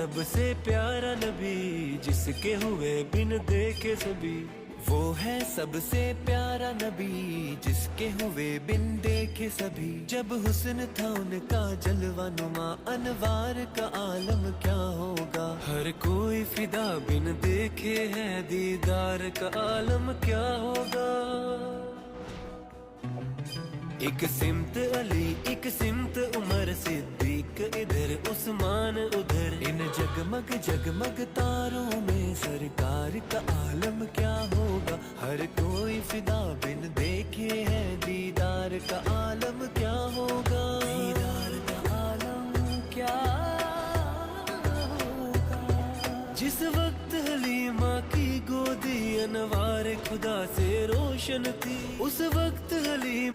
सबसे प्यारा नबी, जिसके हुए बिन देखे सभी। वो है सबसे प्यारा नबी, जिसके हुए बिन देखे सभी। जब हुस्न था उनका जलवा नुमा, अनवार का आलम क्या होगा। हर कोई फिदा बिन देखे है दीदार का आलम क्या होगा। एक सिमत अली एक सिमत उमर, सिद्दीक इधर उस्मान उधर। इन जगमग जगमग तारों में सरकार का आलम क्या होगा। हर कोई फिदा बिन देखे है दीदार का आलम क्या होगा। दीदार का आलम क्या होगा। जिस वक्त हलीमा की गोदी अनवार खुदा से रोशन थी, उस वक्त हलीमा